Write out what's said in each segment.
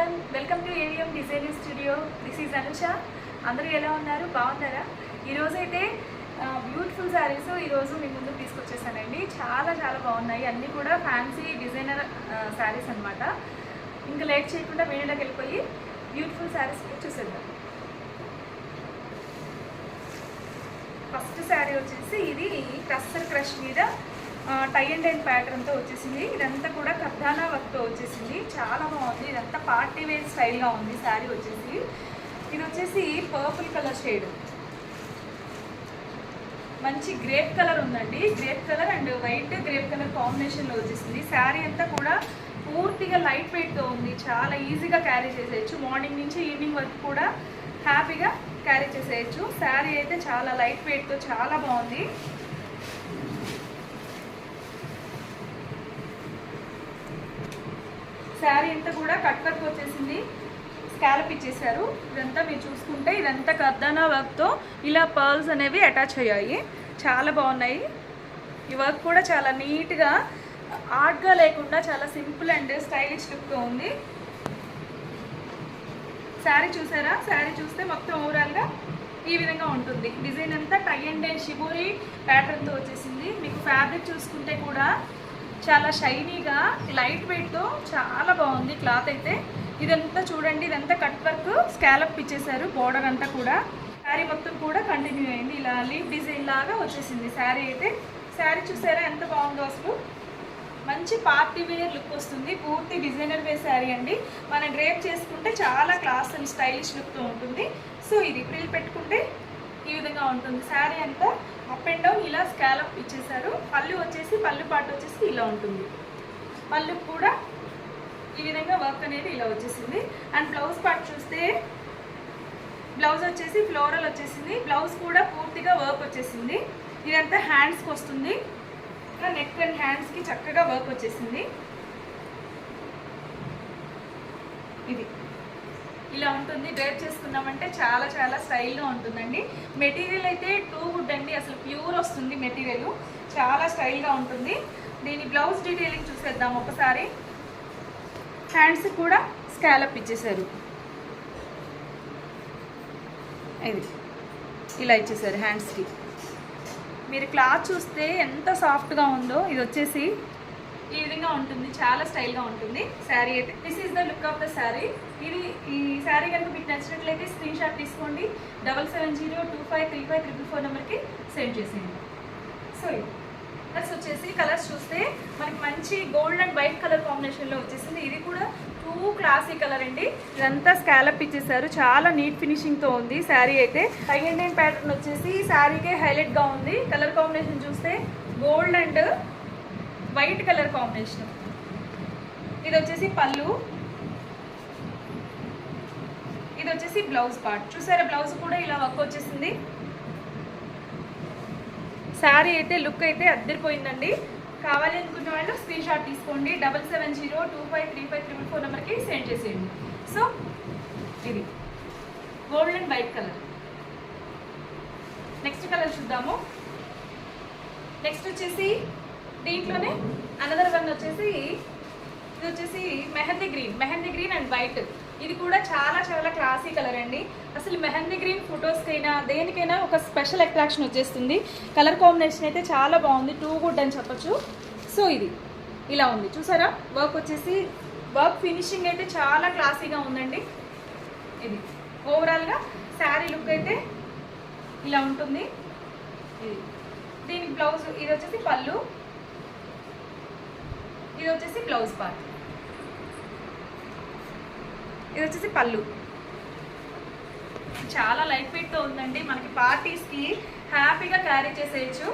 everyone, welcome to AVM Design Studio. This is Anusha. అందరూ ఎలా ఉన్నారు? బాగున్నారా? ఈరోజు అయితే బ్యూటిఫుల్ శారీస్ ఈరోజు మీ ముందుకు తీసుకొచ్చేసానండి. చాలా బాగున్నాయి. అన్నీ కూడా ఫ్యాన్సీ డిజైనర్ శారీస్ అనమాట. ఇంకా లేట్ చేయకుండా వీడియోలోకి వెళ్ళిపోయి బ్యూటిఫుల్ శారీస్ని చూసేద్దాం. ఫస్ట్ శారీ వచ్చేసి ఇది టస్సర్ క్రష్ మీద టై అండ్ ఎండ్ ప్యాటర్న్తో వచ్చేసింది. ఇదంతా కూడా కర్దానా వర్క్తో వచ్చేసింది. చాలా బాగుంది. ఇదంతా పార్టీ వేర్ స్టైల్గా ఉంది శారీ వచ్చేసి. ఇది వచ్చేసి పర్పుల్ కలర్ షేడ్, మంచి గ్రేప్ కలర్ ఉందండి. Grape colour and white grape colour కాంబినేషన్లో వచ్చేసింది. శారీ అంతా కూడా పూర్తిగా లైట్ వెయిట్తో ఉంది. చాలా ఈజీగా క్యారీ చేసేయచ్చు. మార్నింగ్ నుంచి ఈవినింగ్ వరకు కూడా హ్యాపీగా క్యారీ చేసేయచ్చు. శారీ అయితే చాలా లైట్ వెయిట్తో చాలా బాగుంది. శారీ అంతా కూడా కట్ వర్క్ వచ్చేసింది. స్కాలప్ ఇచ్చేసారు. ఇదంతా మీరు చూసుకుంటే ఇదంతా కర్దానా వర్క్తో ఇలా పర్ల్స్ అనేవి అటాచ్ అయ్యాయి. చాలా బాగున్నాయి. ఈ వర్క్ కూడా చాలా నీట్గా ఆర్ట్గా లేకుండా చాలా సింపుల్ అండ్ స్టైలిష్ లుక్తో ఉంది. శారీ చూసారా? శారీ చూస్తే మొత్తం ఓవరాల్గా ఈ విధంగా ఉంటుంది. డిజైన్ అంతా టై అండ్ షిబోరి ప్యాటర్న్తో వచ్చేసింది. మీకు ఫ్యాబ్రిక్ చూసుకుంటే కూడా చాలా షైనీగా లైట్ వెయిట్తో చాలా బాగుంది క్లాత్ అయితే. ఇదంతా చూడండి, ఇదంతా కట్ వర్క్ స్కాలప్ ఇచ్చేసారు. బోర్డర్ అంతా కూడా శారీ మొత్తం కూడా కంటిన్యూ అయింది. ఇలా లీఫ్ డిజైన్ లాగా వచ్చేసింది శారీ అయితే. శారీ చూసారా ఎంత బాగుందో అసలు. మంచి పార్టీ వేర్ లుక్ వస్తుంది. పూర్తి డిజైనర్ వేర్ శారీ అండి. మనం డ్రేప్ చేసుకుంటే చాలా క్లాస్ అండ్ స్టైలిష్ లుక్తో ఉంటుంది. సో ఇది ప్రిల్ పెట్టుకుంటే ఈ విధంగా ఉంటుంది. శారీ అంతా అప్ అండ్ డౌన్ ఇలా స్కాలప్ ఇచ్చేసారు. పళ్ళు వచ్చేసి పళ్ళు పాటు వచ్చేసి ఇలా ఉంటుంది. పళ్ళు కూడా ఈ విధంగా వర్క్ అనేది ఇలా వచ్చేసింది. అండ్ బ్లౌజ్ పార్ట్ చూస్తే బ్లౌజ్ వచ్చేసి ఫ్లోరల్ వచ్చేసింది. బ్లౌజ్ కూడా పూర్తిగా వర్క్ వచ్చేసింది. ఇదంతా హ్యాండ్స్కి వస్తుంది. నెక్ అండ్ హ్యాండ్స్కి చక్కగా వర్క్ వచ్చేసింది. ఇది ఇలా ఉంటుంది. డ్రైప్ చేసుకున్నామంటే చాలా స్టైల్గా ఉంటుందండి. మెటీరియల్ అయితే టూ గుడ్ అండి. అసలు ప్యూర్ వస్తుంది మెటీరియల్. చాలా స్టైల్గా ఉంటుంది. దీని బ్లౌజ్ డీటెయిలింగ్ చూసేద్దాం ఒకసారి. హ్యాండ్స్ కూడా స్కాలప్ ఇచ్చేసారు. ఇది ఇలా ఇచ్చేసారు హ్యాండ్స్కి. మీరు క్లాత్ చూస్తే ఎంత సాఫ్ట్గా ఉందో. ఇది వచ్చేసి ఈ విధంగా ఉంటుంది. చాలా స్టైల్గా ఉంటుంది శారీ అయితే. This is the look of the sari. ఈ శారీ కనుక మీకు నచ్చినట్లయితే స్క్రీన్ షాట్ తీసుకోండి. 7702535344 నెంబర్కి సెండ్ చేసేయండి. సో కలర్స్ వచ్చేసి కలర్స్ చూస్తే మనకి మంచి గోల్డ్ అండ్ వైట్ కలర్ కాంబినేషన్లో వచ్చేసింది. ఇది కూడా టూ క్లాసీ కలర్ అండి. ఇదంతా స్కాలప్ ఇచ్చేసారు. చాలా నీట్ ఫినిషింగ్తో ఉంది శారీ అయితే. టై అండ్ ఎండ్ ప్యాటర్న్ వచ్చేసి శారీకే హైలైట్గా ఉంది. కలర్ కాంబినేషన్ చూస్తే gold and white colour combination. ఇది వచ్చేసి పళ్ళు, ఇది వచ్చేసి బ్లౌజ్ పార్ట్. చూసారా? బ్లౌజ్ కూడా ఇలా వర్క్ వచ్చేసింది. శారీ అయితే లుక్ అయితే అద్దరిపోయిందండి. కావాలి అనుకున్న వాళ్ళు స్క్రీన్ షాట్ తీసుకోండి. 7702535344 నెంబర్కి సెండ్ చేసేయండి. సో ఇది gold and white colour. Next colour చూద్దాము. నెక్స్ట్ వచ్చేసి దీంట్లోనే అనదర్ వన్ వచ్చేసి ఇది వచ్చేసి మెహందీ గ్రీన్ అండ్ వైట్. ఇది కూడా చాలా క్లాసీ కలర్ అండి. అసలు మెహందీ గ్రీన్ ఫొటోస్కైనా దేనికైనా ఒక స్పెషల్ అట్రాక్షన్ వచ్చేస్తుంది. కలర్ కాంబినేషన్ అయితే చాలా బాగుంది. టూ గుడ్ అని చెప్పచ్చు. సో ఇది ఇలా ఉంది. చూసారా? వర్క్ వచ్చేసి వర్క్ ఫినిషింగ్ అయితే చాలా క్లాసీగా ఉందండి. ఇది ఓవరాల్గా శారీ లుక్ అయితే ఇలా ఉంటుంది. ఇది దీని బ్లౌజ్. ఇది వచ్చేసి పళ్ళు, ఇది వచ్చేసి బ్లౌజ్ పార్ట్. ఇది వచ్చేసి పళ్ళు. చాలా లైట్ వెయిట్తో ఉందండి. మనకి పార్టీస్కి హ్యాపీగా క్యారీ చేసేయచ్చు.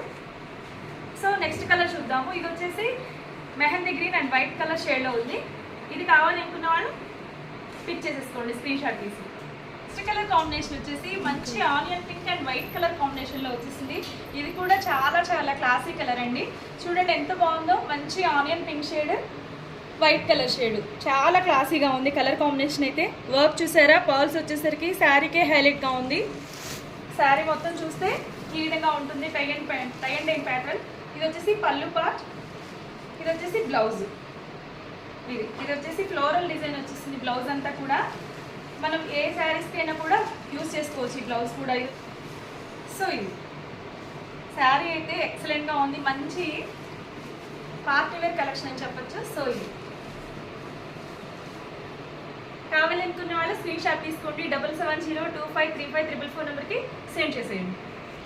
సో నెక్స్ట్ కలర్ చూద్దాము. ఇది వచ్చేసి mehndi green and white colour షేడ్లో ఉంది. ఇది కావాలి అనుకున్న వాళ్ళు పిక్ చేసేసుకోండి స్క్రీన్ షాట్ తీసి. నెక్స్ట్ కలర్ కాంబినేషన్ వచ్చేసి మంచి onion pink and white colour కాంబినేషన్లో వచ్చేసింది. ఇది కూడా చాలా క్లాసీ కలర్ అండి. చూడండి ఎంత బాగుందో. మంచి onion pink shade, white colour shade. చాలా క్లాసీగా ఉంది కలర్ కాంబినేషన్ అయితే. వర్క్ చూసారా? పర్ల్స్ వచ్చేసరికి శారీకే హైలైట్గా ఉంది. శారీ మొత్తం చూస్తే ఈ విధంగా ఉంటుంది. Tie and end pattern. ఇది వచ్చేసి పళ్ళు పార్ట్, ఇది వచ్చేసి బ్లౌజ్. ఇది వచ్చేసి ఫ్లోరల్ డిజైన్ వచ్చేసింది బ్లౌజ్ అంతా కూడా మనం ఏ శారీస్కి అయినా కూడా యూస్ చేసుకోవచ్చు ఈ బ్లౌజ్ కూడా. సో ఇది శారీ అయితే ఎక్సలెంట్గా ఉంది, మంచి పార్టీ వేర్ కలెక్షన్ అని చెప్పొచ్చు. సో ఇది కావాలనుకున్న వాళ్ళు స్క్రీన్ షాట్ తీసుకోండి, 7702535344 నెంబర్కి సెండ్ చేసేయండి.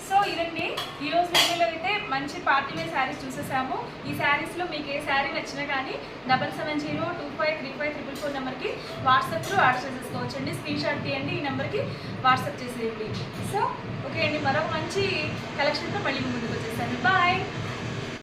సో ఇదండి ఈరోజు వీడియోలో అయితే మంచి పార్టీ వేర్ శారీస్ చూసేసాము. ఈ శారీస్లో మీకు ఏ శారీ నచ్చినా కానీ 7702535344 నెంబర్కి వాట్సాప్లో ఆర్డర్ చేసేసుకోవచ్చండి. స్క్రీన్ షాట్ తీయండి, ఈ నెంబర్కి వాట్సాప్ చేసేయండి. సో ఓకే అండి, మరొక మంచి కలెక్షన్తో మళ్ళీ ముందుకు వచ్చేసాను. బాయ్.